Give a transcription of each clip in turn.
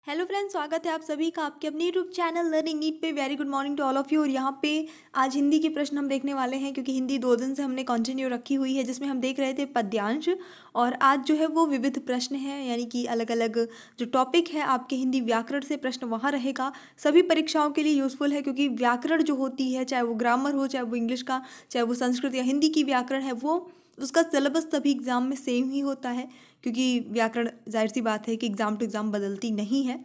Hello friends, स्वागत है आप सभी का आपके अपने यूट्यूब चैनल लर्निंग नीट पे। Very good morning to all of you. और यहाँ पे आज हिंदी के प्रश्न हम देखने वाले हैं, क्योंकि हिंदी 2 दिन से हमने कंटिन्यू रखी हुई है, जिसमें हम देख रहे थे पद्यांश। और आज जो है वो विविध प्रश्न है, यानी कि अलग अलग जो टॉपिक है आपके हिंदी व्याकरण से प्रश्न वहाँ रहेगा। सभी परीक्षाओं के लिए यूज़फुल है, क्योंकि व्याकरण जो होती है, चाहे वो ग्रामर हो, चाहे वो इंग्लिश का, चाहे वो संस्कृत या हिंदी की व्याकरण है, वो उसका सिलेबस सभी एग्ज़ाम में सेम ही होता है, क्योंकि व्याकरण जाहिर सी बात है कि एग्ज़ाम टू एग्ज़ाम बदलती नहीं है।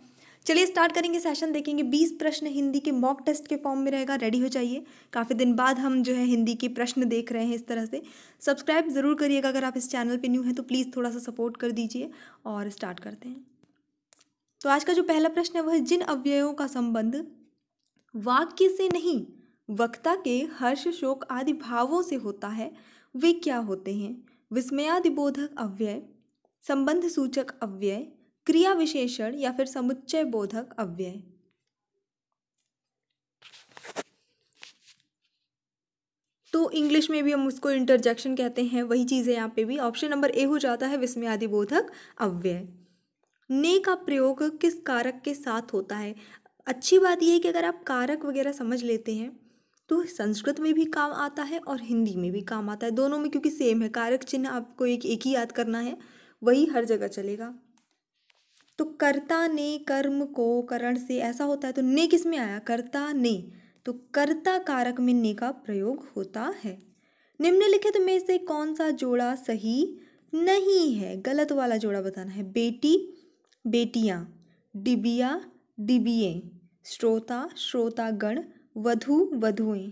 चलिए स्टार्ट करेंगे सेशन। देखेंगे 20 प्रश्न हिंदी के मॉक टेस्ट के फॉर्म में रहेगा। रेडी हो जाइए। काफ़ी दिन बाद हम जो है हिंदी के प्रश्न देख रहे हैं इस तरह से। सब्सक्राइब ज़रूर करिएगा अगर आप इस चैनल पे न्यू हैं, तो प्लीज़ थोड़ा सा सपोर्ट कर दीजिए। और स्टार्ट करते हैं। तो आज का जो पहला प्रश्न है वह है, जिन अव्ययों का संबंध वाक्य से नहीं वक्ता के हर्ष शोक आदि भावों से होता है, वे क्या होते हैं? विस्मयादिबोधक अव्यय, संबंध सूचक अव्यय, क्रिया विशेषण या फिर समुच्चय बोधक अव्यय। तो इंग्लिश में भी हम उसको इंटरजेक्शन कहते हैं, वही चीज़ है यहाँ पे भी। ऑप्शन नंबर ए हो जाता है विस्मयादिबोधक अव्यय। ने का प्रयोग किस कारक के साथ होता है? अच्छी बात यह है कि अगर आप कारक वगैरह समझ लेते हैं तो संस्कृत में भी काम आता है और हिंदी में भी काम आता है, दोनों में, क्योंकि सेम है। कारक चिन्ह आपको एक ही याद करना है, वही हर जगह चलेगा। तो कर्ता ने कर्म को करण से ऐसा होता है, तो ने किस में आया? कर्ता ने। तो कर्ता कारक में ने का प्रयोग होता है। निम्नलिखित में से कौन सा जोड़ा सही नहीं है? गलत वाला जोड़ा बताना है। बेटी बेटियां, डिबिया डिबिये, श्रोता श्रोतागण, वधू वधुएं।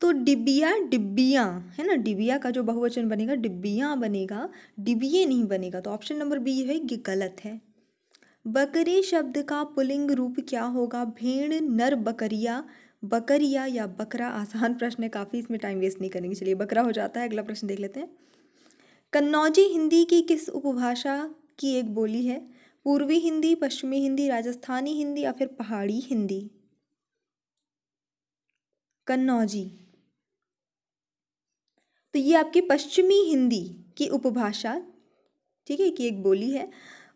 तो डिबिया डिब्बियाँ है ना, डिबिया का जो बहुवचन बनेगा डिब्बियाँ बनेगा, डिबिये नहीं बनेगा। तो ऑप्शन नंबर बी है, ये गलत है। बकरी शब्द का पुल्लिंग रूप क्या होगा? भेड़, नर बकरिया, बकरिया या बकरा। आसान प्रश्न है काफ़ी, इसमें टाइम वेस्ट नहीं करेंगे। चलिए बकरा हो जाता है। अगला प्रश्न देख लेते हैं। कन्नौजी हिंदी की किस उपभाषा की एक बोली है? पूर्वी हिंदी, पश्चिमी हिंदी, राजस्थानी हिंदी या फिर पहाड़ी हिंदी? कन्नौजी, तो ये आपकी पश्चिमी हिंदी की उपभाषा, ठीक है, कि एक बोली है।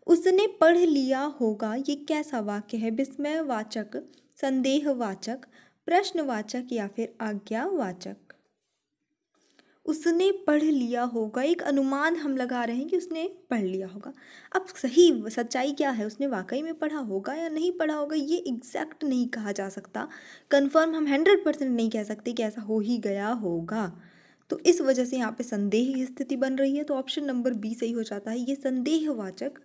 उसने पढ़ लिया होगा, ये कैसा वाक्य है? विस्मयवाचक, संदेहवाचक, प्रश्नवाचक या फिर आज्ञावाचक? उसने पढ़ लिया होगा, एक अनुमान हम लगा रहे हैं कि उसने पढ़ लिया होगा। अब सही सच्चाई क्या है? उसने वाकई में पढ़ा होगा या नहीं पढ़ा होगा, ये एग्जैक्ट नहीं कहा जा सकता। कन्फर्म हम 100% नहीं कह सकते कि ऐसा हो ही गया होगा। तो इस वजह से यहाँ पे संदेह की स्थिति बन रही है। तो ऑप्शन नंबर बी सही हो जाता है, ये संदेहवाचक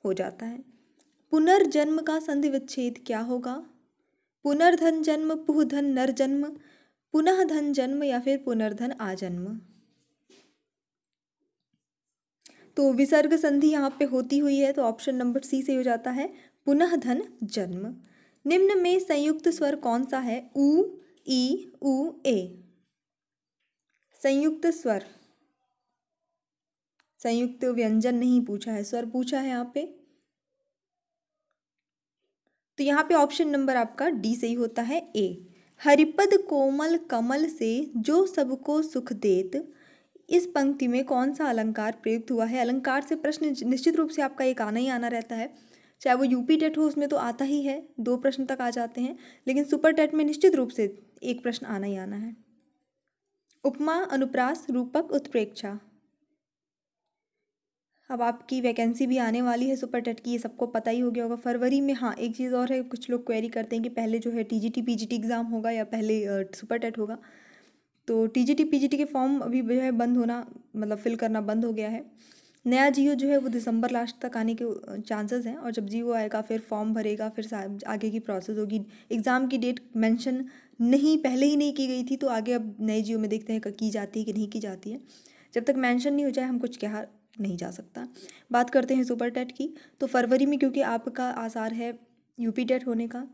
हो जाता है। पुनर्जन्म का संधि विच्छेद क्या होगा? पुनर्धन जन्म, पुहधन नर जन्म, पुनः धन जन्म या फिर पुनर्धन आजन्म? तो विसर्ग संधि यहाँ पे होती हुई है, तो ऑप्शन नंबर सी से हो जाता है, पुनः धन जन्म। निम्न में संयुक्त स्वर कौन सा है? उ, ई, उ, ए। संयुक्त स्वर, संयुक्त व्यंजन नहीं पूछा है, स्वर पूछा है यहाँ पे। तो यहाँ पे ऑप्शन नंबर आपका डी सही होता है, ए। हरिपद कोमल कमल से जो सबको सुख देत, इस पंक्ति में कौन सा अलंकार प्रयुक्त हुआ है? अलंकार से प्रश्न निश्चित रूप से आपका एक आना ही आना रहता है, चाहे वो यूपी टेट हो, उसमें तो आता ही है, 2 प्रश्न तक आ जाते हैं, लेकिन सुपर टेट में निश्चित रूप से एक प्रश्न आना ही आना है। उपमा, अनुप्रास, रूपक, उत्प्रेक्षा। अब आपकी वैकेंसी भी आने वाली है सुपर टेट की, ये सबको पता ही हो गया होगा फरवरी में। हाँ, एक चीज़ और है, कुछ लोग क्वेरी करते हैं कि पहले जो है टीजीटी पीजीटी एग्ज़ाम होगा या पहले सुपर टेट होगा। तो टीजीटी पीजीटी के फॉर्म अभी जो है बंद होना, मतलब फिल करना बंद हो गया है। नया जीओ जो है वो दिसंबर लास्ट तक आने के चांसेस हैं, और जब जीओ आएगा फिर फॉर्म भरेगा, फिर आगे की प्रोसेस होगी। एग्ज़ाम की डेट मेंशन नहीं, पहले ही नहीं की गई थी, तो आगे अब नए जीओ में देखते हैं की जाती है कि नहीं की जाती है। जब तक मेंशन नहीं हो जाए हम कुछ कहा नहीं जा सकता। बात करते हैं सुपर टेट की। तो फरवरी में, क्योंकि आपका आसार है यूपी टेट होने का।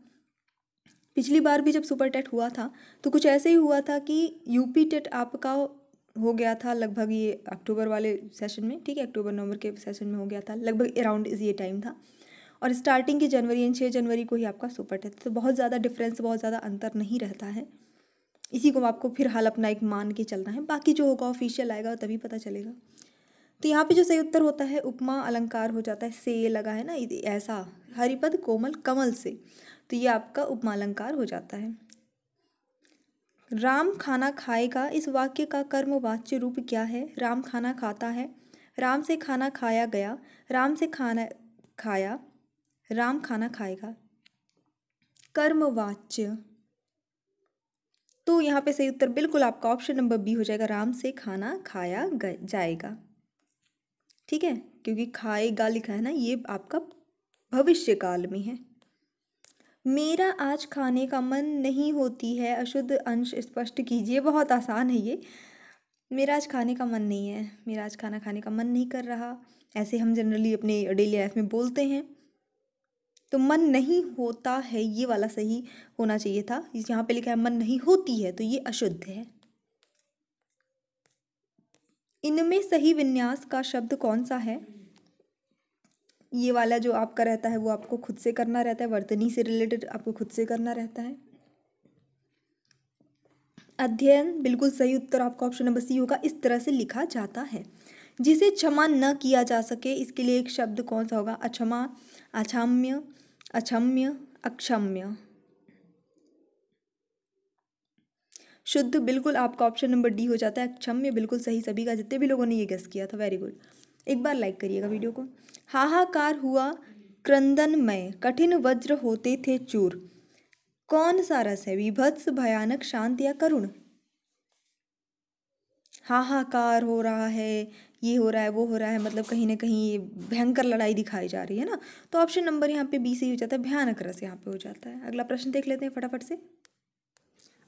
पिछली बार भी जब सुपर टेट हुआ था तो कुछ ऐसे ही हुआ था कि यूपी टेट आपका हो गया था लगभग ये अक्टूबर वाले सेशन में, ठीक है, अक्टूबर नवंबर के सेशन में हो गया था, लगभग अराउंड ये टाइम था। और स्टार्टिंग की जनवरी यानी 6 जनवरी को ही आपका सुपर टेट, तो बहुत ज़्यादा डिफरेंस, बहुत ज़्यादा अंतर नहीं रहता है। इसी को आपको फिर हाल अपना एक मान के चलना है, बाकी जो होगा ऑफिशियल आएगा तभी पता चलेगा। तो यहाँ पे जो सही उत्तर होता है उपमा अलंकार हो जाता है, से लगा है ना ऐसा, हरिपद कोमल कमल से, तो ये आपका उपमा अलंकार हो जाता है। राम खाना खाएगा, इस वाक्य का कर्मवाच्य रूप क्या है? राम खाना खाता है, राम से खाना खाया गया, राम से खाना खाया, राम खाना खाएगा। कर्मवाच्य, तो यहाँ पे सही उत्तर बिल्कुल आपका ऑप्शन नंबर बी हो जाएगा, राम से खाना खाया जाएगा। ठीक है, क्योंकि खाएगा लिखा है ना, ये आपका भविष्य काल में है। मेरा आज खाने का मन नहीं होती है, अशुद्ध अंश स्पष्ट कीजिए। बहुत आसान है ये, मेरा आज खाने का मन नहीं है, मेरा आज खाना खाने का मन नहीं कर रहा, ऐसे हम जनरली अपने डेली लाइफ में बोलते हैं। तो मन नहीं होता है ये वाला सही होना चाहिए था, यहाँ पे लिखा है मन नहीं होती है, तो ये अशुद्ध है। इनमें सही विन्यास का शब्द कौन सा है? ये वाला जो आपका रहता है वो आपको खुद से करना रहता है, वर्तनी से रिलेटेड आपको खुद से करना रहता है। अध्ययन, बिल्कुल सही उत्तर आपका ऑप्शन नंबर सी होगा, इस तरह से लिखा जाता है। जिसे क्षमा न किया जा सके, इसके लिए एक शब्द कौन सा होगा? अक्षमा, अक्षम्य, अक्षम्य, अक्षम्य। शुद्ध, बिल्कुल आपका ऑप्शन नंबर डी हो जाता है, अक्षम्य बिल्कुल सही, सभी का, जितने भी लोगों ने ये गेस किया था, वेरी गुड। एक बार लाइक करिएगा वीडियो को। हाहाकार हुआ क्रंदनमय, कठिन वज्र होते थे चूर, कौन सा रस है? विभत्स, भयानक, शांत या करुण? हाहाकार हो रहा है, ये हो रहा है, वो हो रहा है, मतलब कहीं ना कहीं ये भयंकर लड़ाई दिखाई जा रही है ना, तो ऑप्शन नंबर यहाँ पे बी से ही हो जाता है, भयानक रस यहाँ पे हो जाता है। अगला प्रश्न देख लेते हैं फटाफट से।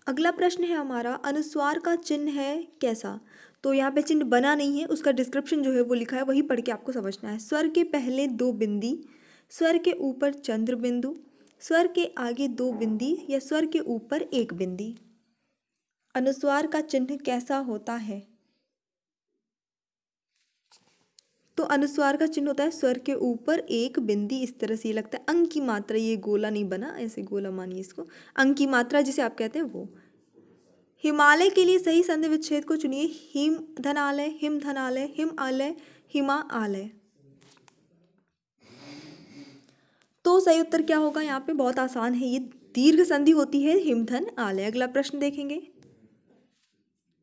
अगला प्रश्न है हमारा, अनुस्वार का चिन्ह है कैसा? तो यहाँ पे चिन्ह बना नहीं है, उसका डिस्क्रिप्शन जो है वो लिखा है, वही पढ़ के आपको समझना है। स्वर के पहले 2 बिंदी, स्वर के ऊपर चंद्र बिंदु, स्वर के आगे 2 बिंदी या स्वर के ऊपर 1 बिंदी। अनुस्वार का चिन्ह कैसा होता है? तो अनुस्वार का चिन्ह होता है स्वर के ऊपर 1 बिंदी, इस तरह से ये लगता है। अंक की मात्रा, ये गोला नहीं बना, ऐसे गोला मानिए इसको, अंक की मात्रा जिसे आप कहते हैं वो। हिमालय के लिए सही संधि विच्छेद को चुनिए। हिम धनालय, हिम धनालय, हिम आलय, हिमा आलय। तो सही उत्तर क्या होगा? यहाँ पे बहुत आसान है, ये दीर्घ संधि होती है हिमधन आलय। अगला प्रश्न देखेंगे।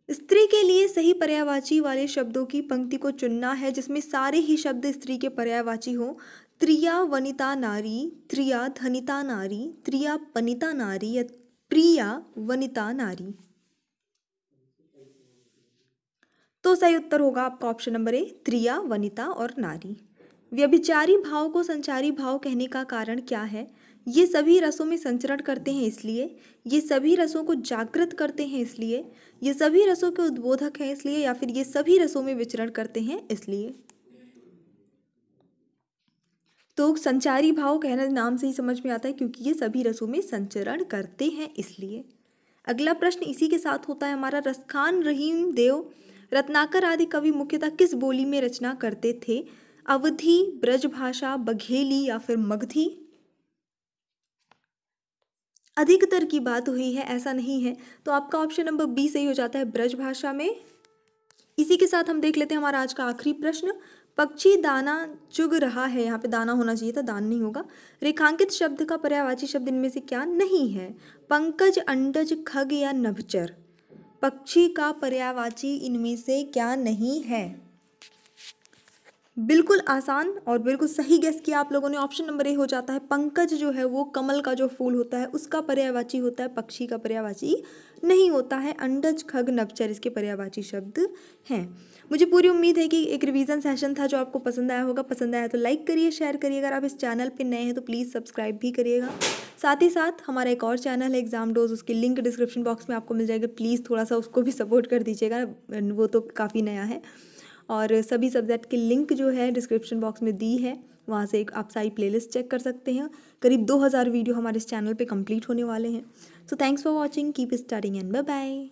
स्त्री के लिए सही पर्यायवाची वाले शब्दों की पंक्ति को चुनना है जिसमें सारे ही शब्द स्त्री के पर्यायवाची हो। त्रिया वनिता नारी, त्रिया धनिता नारी, त्रिया पनिता नारी या प्रिया वनिता नारी। तो सही उत्तर होगा आपका ऑप्शन नंबर ए, त्रिया वनिता और नारी। व्यभिचारी भाव को संचारी भाव कहने का कारण क्या है? ये सभी रसों में संचरण करते हैं इसलिए, ये सभी रसों को जागृत करते हैं इसलिए, ये सभी रसों के उद्बोधक हैं इसलिए, या फिर ये सभी रसों में विचरण करते हैं इसलिए। तो संचारी भाव कहना नाम से ही समझ में आता है, क्योंकि ये सभी रसों में संचरण करते हैं इसलिए। अगला प्रश्न इसी के साथ होता है हमारा। रसखान, रहीम देव, रत्नाकर आदि कवि मुख्यतः किस बोली में रचना करते थे? अवधी, ब्रजभाषा, बघेली या फिर मगधी? अधिकतर की बात हुई है, ऐसा नहीं है, तो आपका ऑप्शन नंबर बी सही हो जाता है, ब्रजभाषा में। इसी के साथ हम देख लेते हैं हमारा आज का आखिरी प्रश्न। पक्षी दाना चुग रहा है, यहाँ पे दाना होना चाहिए था, दान नहीं होगा। रेखांकित शब्द का पर्यायवाची शब्द इनमें से क्या नहीं है? पंकज, अंडज, खग या नभचर। पक्षी का पर्यायवाची इनमें से क्या नहीं है? बिल्कुल आसान और बिल्कुल सही गेस किया आप लोगों ने, ऑप्शन नंबर ए हो जाता है। पंकज जो है वो कमल का जो फूल होता है उसका पर्यायवाची होता है, पक्षी का पर्यायवाची नहीं होता है। अंडज, खग, नभचर इसके पर्यायवाची शब्द हैं। मुझे पूरी उम्मीद है कि एक रिवीजन सेशन था जो आपको पसंद आया होगा। पसंद आया तो लाइक करिए, शेयर करिए। अगर आप इस चैनल पे नए हैं तो प्लीज़ सब्सक्राइब भी करिएगा। साथ ही साथ हमारा एक और चैनल है एग्जाम डोज, उसकी लिंक डिस्क्रिप्शन बॉक्स में आपको मिल जाएगा। प्लीज़ थोड़ा सा उसको भी सपोर्ट कर दीजिएगा, वो तो काफ़ी नया है। और सभी सब्जेक्ट की लिंक जो है डिस्क्रिप्शन बॉक्स में दी है, वहाँ से एक आप सारी प्लेलिस्ट चेक कर सकते हैं। करीब 2000 वीडियो हमारे इस चैनल पे कंप्लीट होने वाले हैं। So thanks for watching, keep studying and bye bye.